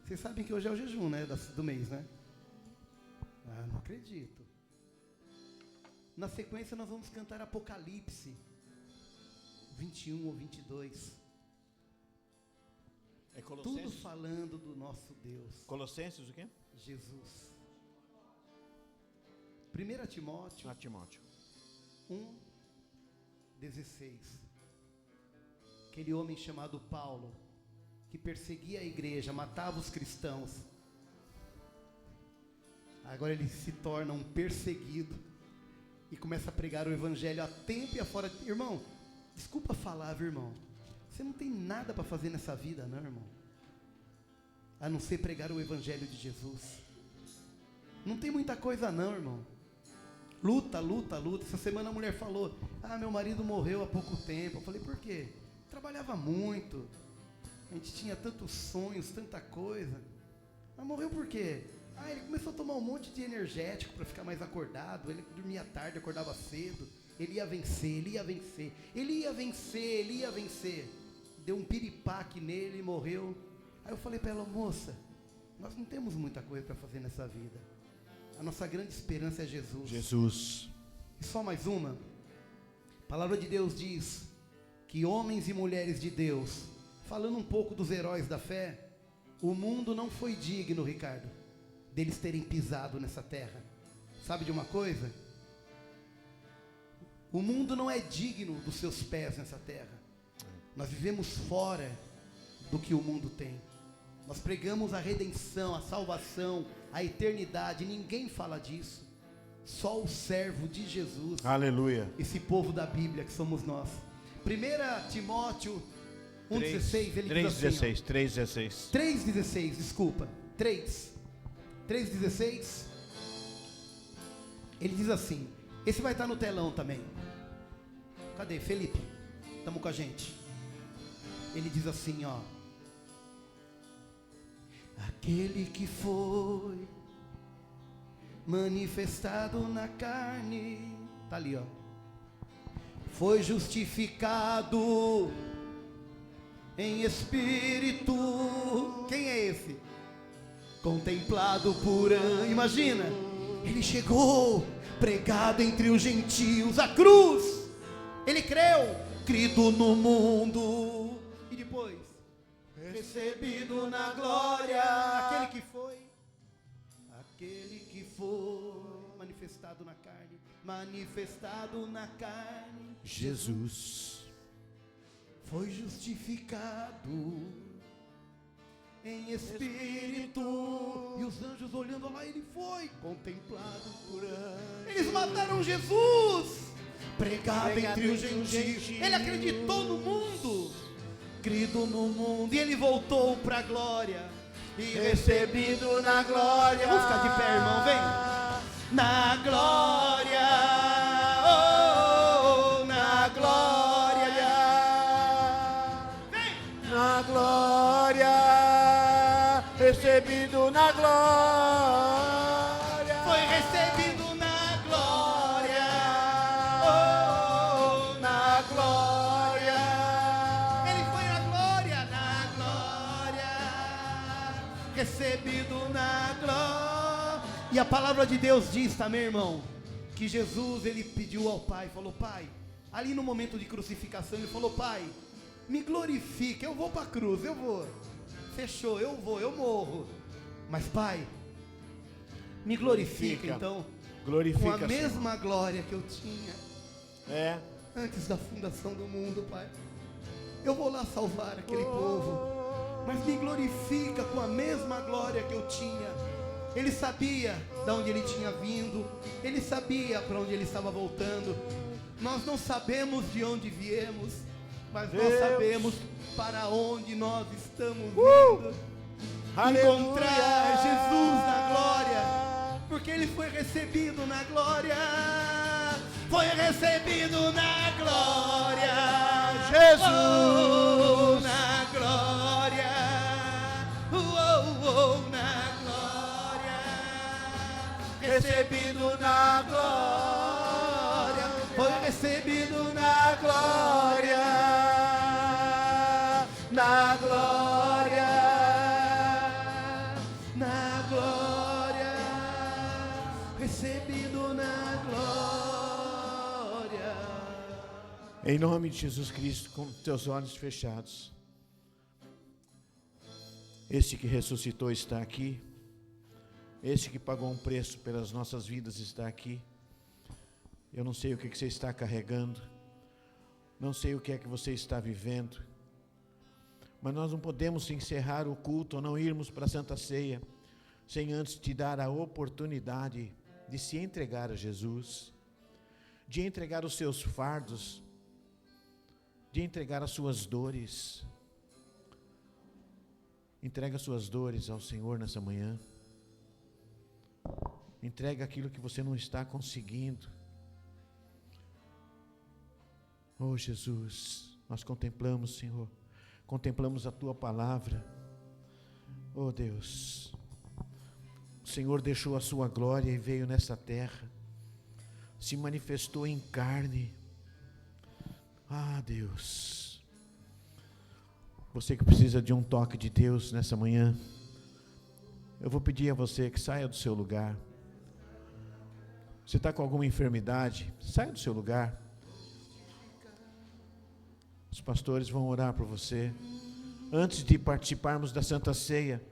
Vocês sabem que hoje é o jejum, né? Do mês, né? Não acredito. Na sequência, nós vamos cantar Apocalipse 21 ou 22. É Colossenses? Tudo falando do nosso Deus. Colossenses o quê? Jesus. 1 Timóteo, Timóteo 1,16. Aquele homem chamado Paulo, que perseguia a igreja, matava os cristãos. Agora ele se torna um perseguido e começa a pregar o evangelho a tempo e a fora. Irmão, desculpa falar, viu, irmão? Você não tem nada para fazer nessa vida, não, irmão? A não ser pregar o evangelho de Jesus. Não tem muita coisa não, irmão. Luta. Essa semana a mulher falou: meu marido morreu há pouco tempo. Eu falei: por quê? Trabalhava muito. A gente tinha tantos sonhos, tanta coisa. Mas morreu por quê? Ele começou a tomar um monte de energético para ficar mais acordado. Ele dormia tarde, acordava cedo. Ele ia vencer. Deu um piripaque nele e morreu. Aí eu falei para ela: moça, nós não temos muita coisa para fazer nessa vida. A nossa grande esperança é Jesus. E só mais uma. A palavra de Deus diz que homens e mulheres de Deus, falando um pouco dos heróis da fé, o mundo não foi digno, Ricardo, deles terem pisado nessa terra. Sabe de uma coisa? O mundo não é digno dos seus pés nessa terra. Nós vivemos fora do que o mundo tem. Nós pregamos a redenção, a salvação, a eternidade. Ninguém fala disso. Só o servo de Jesus. Aleluia. Esse povo da Bíblia que somos nós. 1 Timóteo 1,16, ele diz assim, 3,16. 3,16, desculpa. 3,16. Ele diz assim. Esse vai estar no telão também. Cadê? Felipe, estamos com a gente. Ele diz assim, ó. Aquele que foi manifestado na carne, tá ali, ó. Foi justificado em espírito. Quem é esse? Contemplado por anjos. Imagina, ele chegou pregado entre os gentios, a cruz. Ele creu, crido no mundo. E depois, recebido na glória. Aquele que foi manifestado na carne, Jesus foi justificado em espírito. E os anjos olhando lá, ele foi contemplado por anjos. Eles mataram Jesus, pregado entre os gentios. Ele acreditou no mundo, crido no mundo, e ele voltou para a glória. E recebido na glória. Vamos ficar de pé, irmão, vem. Na glória, oh, na glória, vem. na glória, recebido na glória. Foi recebido na glória, oh, na glória. ele foi na glória, recebido na glória. E a palavra de Deus diz também, irmão, que Jesus, ele pediu ao Pai, falou: Pai, ali no momento de crucificação, ele falou: Pai, me glorifica, eu vou para a cruz, eu vou, fechou, eu vou, eu morro, mas Pai, me glorifica, então, glorifica, com a mesma glória que eu tinha antes da fundação do mundo, Pai. Eu vou lá salvar aquele povo, mas me glorifica com a mesma glória que eu tinha. Ele sabia de onde ele tinha vindo, ele sabia para onde ele estava voltando. Nós não sabemos de onde viemos, mas nós sabemos para onde nós estamos indo. Encontrar Jesus na glória, porque ele foi recebido na glória. Foi recebido na glória, Jesus, na glória, na glória, recebido na glória, foi recebido na glória, na glória, na glória, recebido na glória. Em nome de Jesus Cristo, com teus olhos fechados, este que ressuscitou está aqui, este que pagou um preço pelas nossas vidas está aqui. Eu não sei o que você está carregando, não sei o que é que você está vivendo, mas nós não podemos encerrar o culto ou não irmos para a Santa Ceia sem antes te dar a oportunidade de se entregar a Jesus, de entregar os seus fardos, de entregar as suas dores. Entrega as suas dores ao Senhor nessa manhã. Entrega aquilo que você não está conseguindo. Oh Jesus, nós contemplamos, Senhor, contemplamos a Tua palavra. Oh Deus, o Senhor deixou a Sua glória e veio nessa terra, se manifestou em carne. Ah Deus, você que precisa de um toque de Deus nessa manhã, eu vou pedir a você que saia do seu lugar. Você está com alguma enfermidade, saia do seu lugar. Os pastores vão orar por você. Antes de participarmos da Santa Ceia,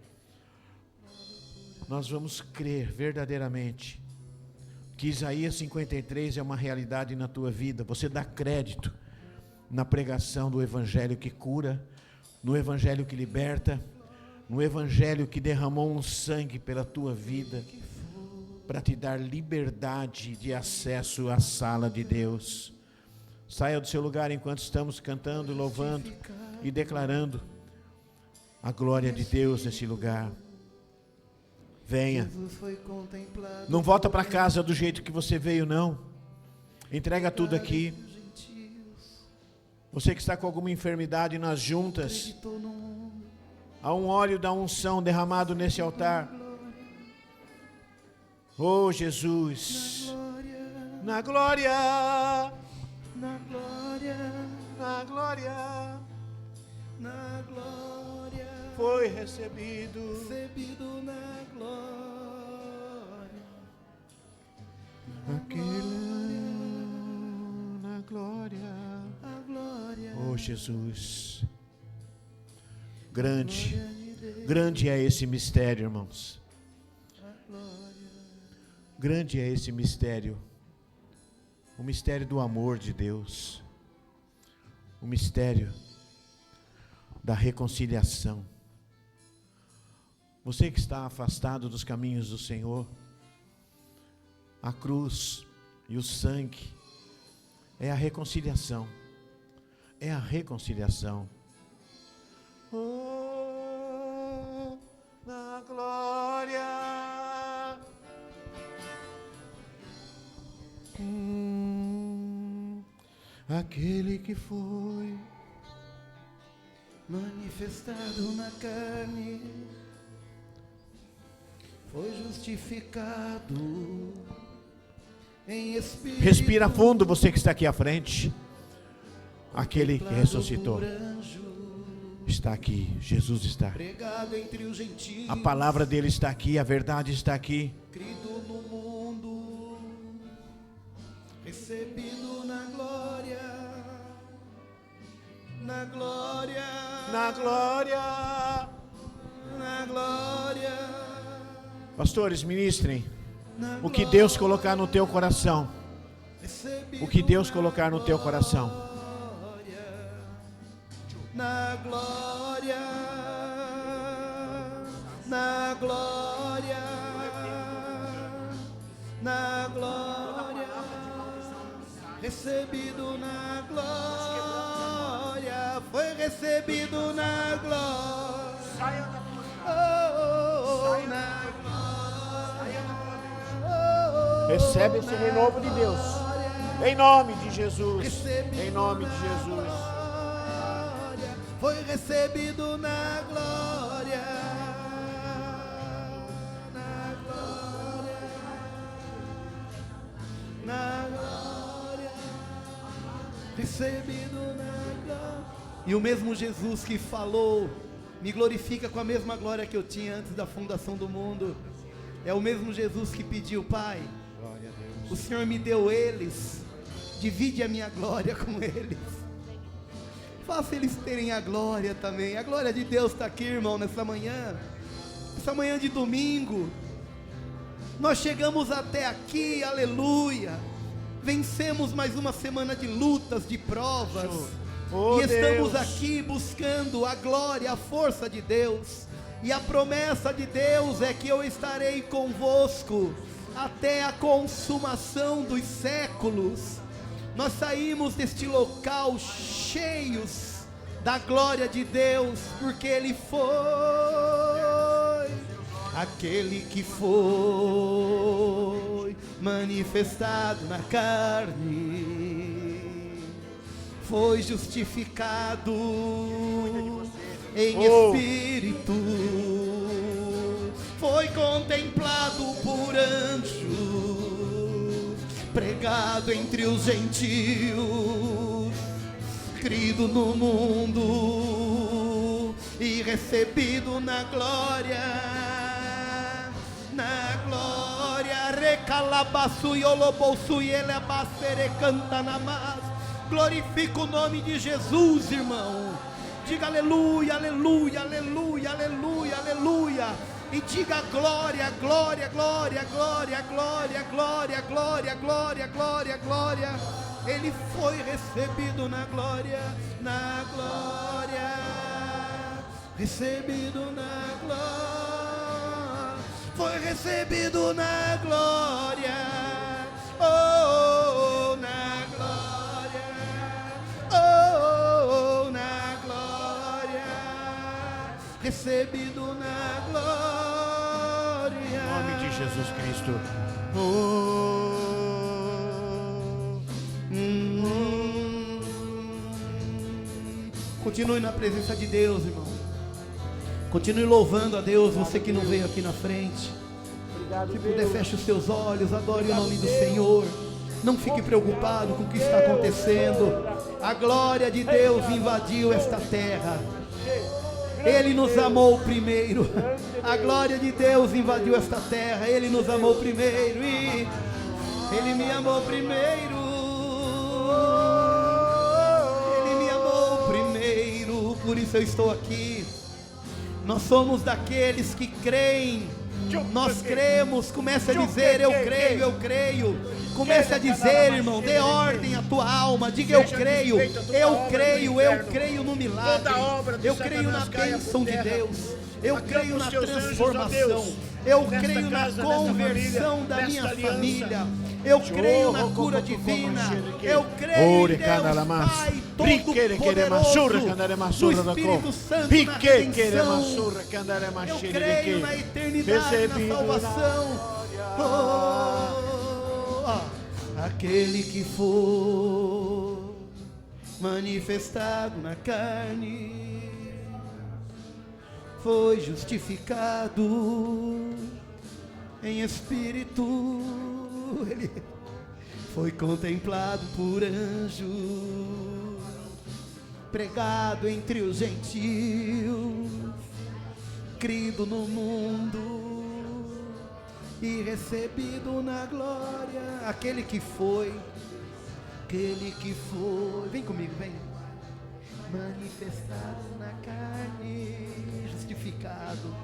nós vamos crer verdadeiramente que Isaías 53 é uma realidade na tua vida. Você dá crédito na pregação do Evangelho que cura, no Evangelho que liberta, no Evangelho que derramou um sangue pela tua vida, para te dar liberdade de acesso à sala de Deus. Saia do seu lugar enquanto estamos cantando, louvando e declarando a glória de Deus nesse lugar. Venha. Não volta para casa do jeito que você veio, não. Entrega tudo aqui. Você que está com alguma enfermidade, nas juntas, há um óleo da unção derramado nesse altar. Oh Jesus, na glória, na glória, na glória, na glória, foi recebido na glória, na glória, a glória. Oh Jesus, grande é esse mistério, irmãos. Grande é esse mistério, o mistério do amor de Deus, o mistério da reconciliação. Você que está afastado dos caminhos do Senhor, a cruz e o sangue é a reconciliação, é a reconciliação. Oh, na glória. Aquele que foi manifestado na carne, foi justificado em espírito. Respira fundo, você que está aqui à frente. Aquele que ressuscitou está aqui. Jesus está. Pregado entre os gentios. A palavra dele está aqui, a verdade está aqui. Crido no mundo, recebido na glória, na glória, Na glória. na glória. Pastores, ministrem o que Deus colocar no teu coração. O que Deus colocar no teu coração. Na glória, na glória, na glória, recebido na glória, foi recebido na glória, na glória, Recebe esse renovo de Deus. Em nome de Jesus. Em nome de Jesus. Foi recebido na glória, na glória, na glória, recebido na glória. E o mesmo Jesus que falou, me glorifica com a mesma glória que eu tinha antes da fundação do mundo, é o mesmo Jesus que pediu: Pai, o Senhor me deu eles, divide a minha glória com eles. Faça eles terem a glória também. A glória de Deus está aqui, irmão, nessa manhã de domingo. Nós chegamos até aqui, aleluia. Vencemos mais uma semana de lutas, de provas. Oh, e estamos Deus. aqui buscando a glória, a força de Deus. E a promessa de Deus é que eu estarei convosco até a consumação dos séculos. Nós saímos deste local cheios da glória de Deus, porque Ele foi aquele que foi manifestado na carne, foi justificado em espírito, foi contemplado por anjos, pregado entre os gentios, crido no mundo e recebido na glória, recalabaçu e olobolsu e elebacere canta namás. Glorifica o nome de Jesus, irmão. Diga aleluia, aleluia, aleluia, aleluia, aleluia. E diga glória, glória, glória, glória, glória, glória, glória, glória, glória, glória. Ele foi recebido na glória, na glória, recebido na glória, foi recebido na glória, oh, na glória, oh, na glória, recebido na glória, Em nome de Jesus Cristo. Continue na presença de Deus, irmão. Continue louvando a Deus, você que não veio aqui na frente. Se puder, feche os seus olhos, adore o nome do Senhor. Não fique preocupado com o que está acontecendo. A glória de Deus invadiu esta terra. Ele nos amou primeiro. A glória de Deus invadiu esta terra. Ele nos amou primeiro. E Ele me amou primeiro. Ele me amou primeiro. Por isso eu estou aqui. Nós somos daqueles que creem. Nós cremos. Comece a dizer: eu creio, eu creio. Comece a dizer, irmão, dê ordem à tua alma. Diga: eu creio, eu creio, eu creio no milagre. Eu creio na bênção de Deus. Eu creio na transformação. Eu creio na conversão da minha família. Eu creio na cura divina. Eu creio em Deus Pai Todo-Poderoso, no Espírito Santo, na redenção. Eu creio na eternidade, na salvação. Aquele que for manifestado na carne foi justificado em espírito. Ele foi contemplado por anjos, pregado entre os gentios, crido no mundo e recebido na glória. Aquele que foi, vem comigo, vem. Manifestado na carne, justificado,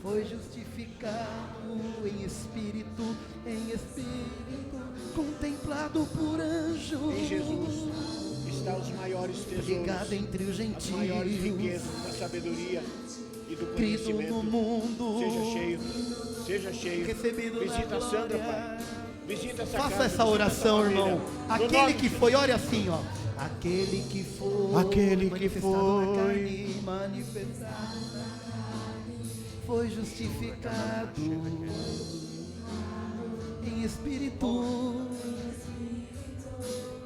foi justificado em espírito, contemplado por anjos. Em Jesus está os maiores tesouros, pregado entre os gentios, as maiores riquezas da sabedoria e do crido conhecimento. no mundo, seja cheio, recebido visita na a Sandra, glória. Pai. Visita essa Faça casa, essa oração, visita essa irmão. família. Aquele que foi, olha assim, ó. Aquele que foi, Aquele que manifestado foi, na carne, manifestado na carne, foi justificado em espírito,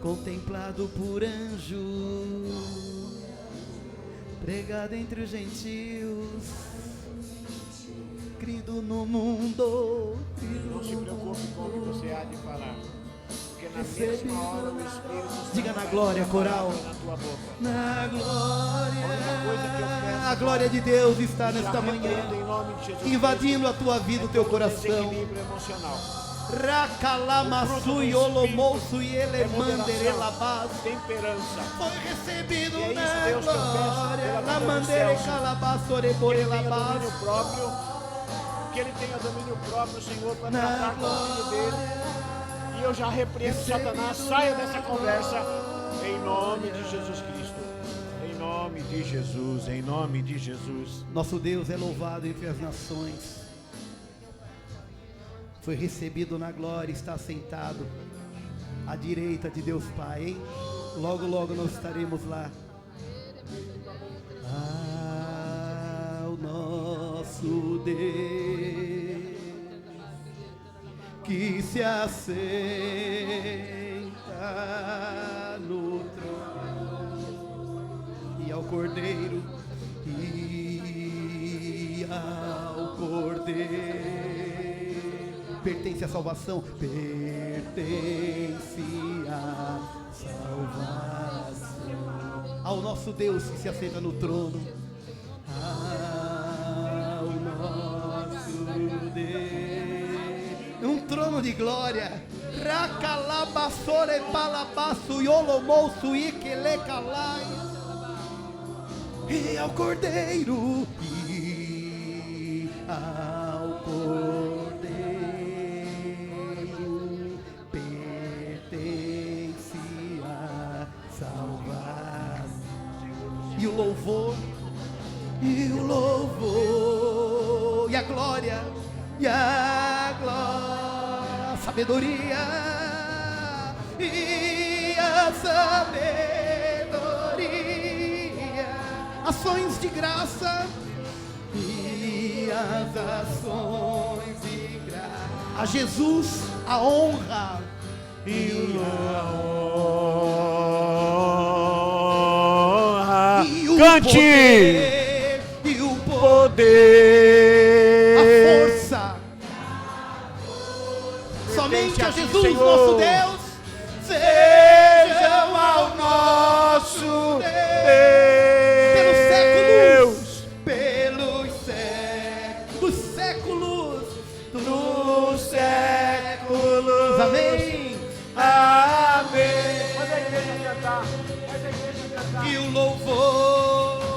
contemplado por anjos, pregado entre os gentios, crido no mundo. Não se preocupe com o que você há de falar, porque na mesma hora o Espírito Santo Diga na vai glória, colocar coral. na tua boca. Na glória, A única coisa que eu peço, a glória de Deus está já nesta repreendo manhã, em nome de Jesus invadindo a tua vida, o teu todo coração. desequilíbrio emocional, Racalamaçu e olomoço e é elemanderelabás. moderação, temperança. Foi recebido E é isso, na Deus, que eu peço glória. pela vida La dos mandere céus. calabás, Que ele tenha oreborelabás. domínio próprio, que ele tenha domínio próprio, Senhor, para Na tratar com o filho dele. E eu já repreendo Satanás, saia dessa conversa, em nome de Jesus Cristo. Em nome de Jesus, em nome de Jesus. Nosso Deus é louvado entre as nações. Foi recebido na glória, está sentado à direita de Deus Pai, hein? Logo, logo nós estaremos lá. O nosso Deus que se assenta no trono, e ao Cordeiro, pertence a salvação, pertence a salvação ao nosso Deus que se assenta no trono, ao nosso Deus, um trono de glória. Racalabassore palabasso yolomouço iquelecalai, e ao Cordeiro, e ao Cordeiro pertence a salvação. E o louvor e o louvor, e a glória, a sabedoria, e a sabedoria, ações de graça, e as ações de graça. A Jesus a honra e o cante poder, e o poder, a força. Somente a Jesus, Senhor. nosso Deus, sejam ao nosso Deus pelos séculos dos séculos. Amém. Amém. Faz a igreja cantar. Faz a igreja cantar. E o louvor,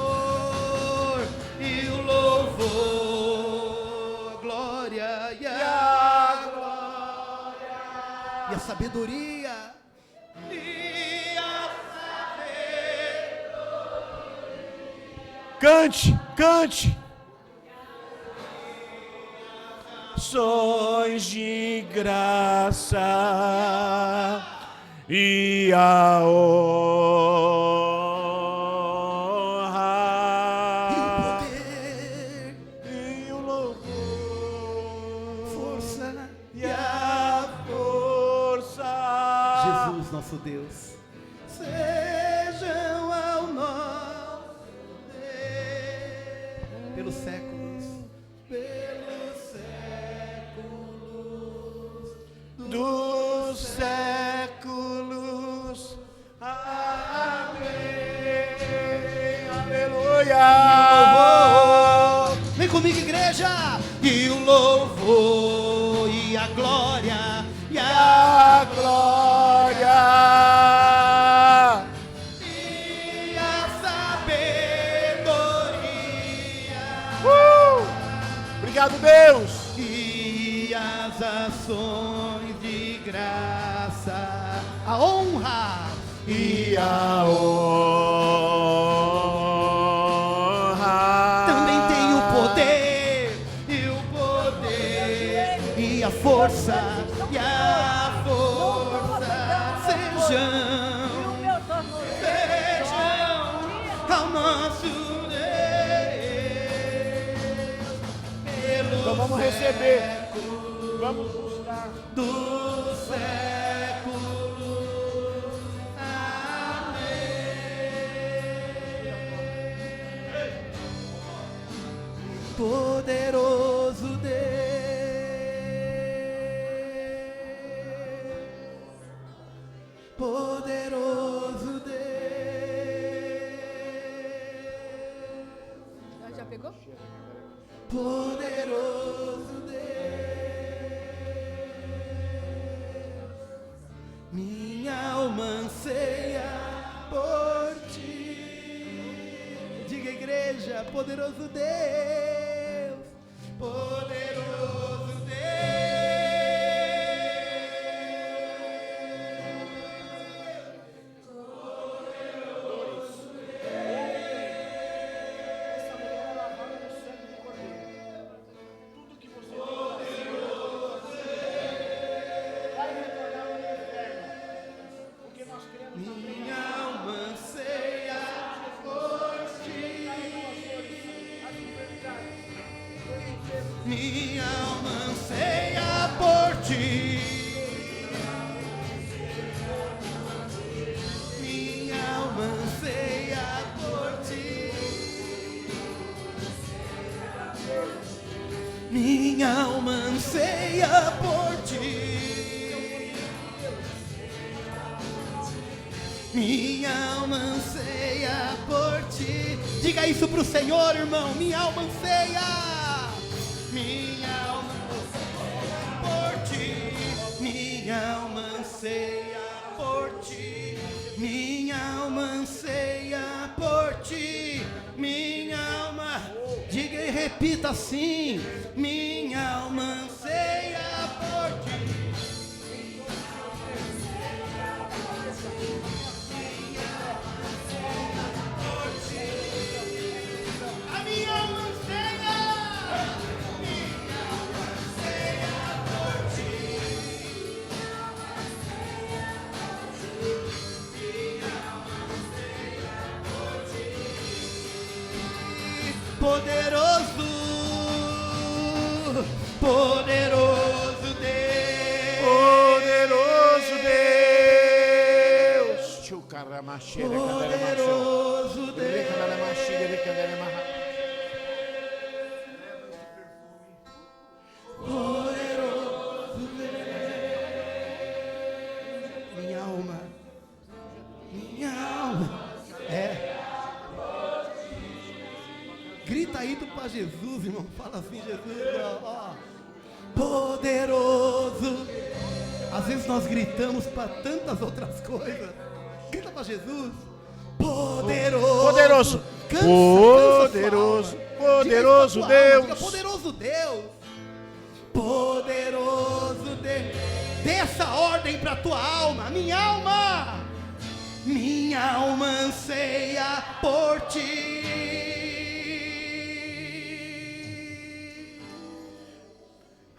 a glória, e a glória, e a sabedoria, e a sabedoria. Cante, cante. Ações de graça e a honra, e o louvor, Força e a força. Jesus, nosso Deus, sejam ao nosso Deus pelos séculos, dos séculos. Amém. Aleluia. Vem comigo, igreja. E o louvor, e a glória, e A glória. e a sabedoria. Obrigado, Deus. E as ações de graça, a honra E a honra. também tem o poder, e a força, sejam ao nosso Deus. Então vamos receber. Vamos buscar. Dos séculos. Amém. Poderoso Deus, poderoso Deus. Já pegou? Poderoso Deus, minha alma anseia por ti. Diga, igreja, poderoso Deus, poderoso minha alma anseia por ti. Minha alma anseia por ti. Minha alma anseia por ti. Minha alma anseia por ti. Minha alma anseia por ti. Diga isso pro Senhor, irmão. Minha alma anseia. Minha alma anseia por ti. Minha alma anseia por ti. Minha alma anseia por ti. Minha alma. Diga e repita assim. Minha alma anseia por ti. A minha Poderoso, poderoso Deus. Poderoso Deus. Chucaramacheira, Poderoso Deus. Poderoso Deus. Minha alma. Grita aí tu pra Jesus, irmão. Fala assim, Jesus, ó. Poderoso. Às vezes nós gritamos para tantas outras coisas. Grita pra Jesus. Poderoso. Poderoso. Cansa, Poderoso. cansa Poderoso diga Deus. diga, poderoso Deus. Poderoso Deus. Dê essa ordem para tua alma. Minha alma. Minha alma anseia por ti.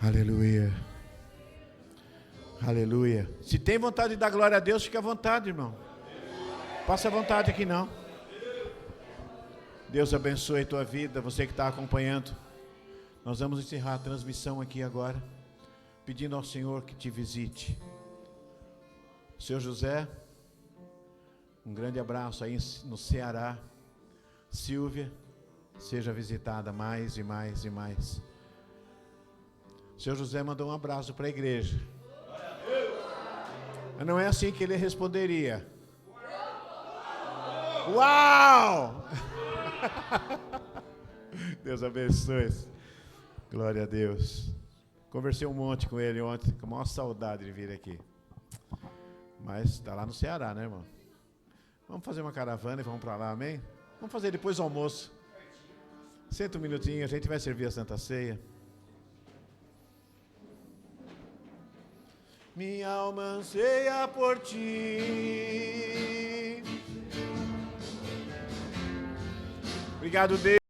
Aleluia. Aleluia. Se tem vontade de dar glória a Deus, fica à vontade, irmão. Passa à vontade aqui não. Deus abençoe a tua vida, você que está acompanhando. Nós vamos encerrar a transmissão aqui agora, pedindo ao Senhor que te visite. Seu José, um grande abraço aí no Ceará. Silvia, seja visitada mais e mais e mais. Seu José mandou um abraço para a igreja. Mas não é assim que ele responderia. Uau! Deus abençoe. Glória a Deus. Conversei um monte com ele ontem, com a maior saudade de vir aqui. Mas está lá no Ceará, né, irmão? Vamos fazer uma caravana e vamos para lá, amém? Vamos fazer depois do almoço. Senta um minutinho, a gente vai servir a Santa Ceia. Minha alma anseia por ti. Obrigado, Deus.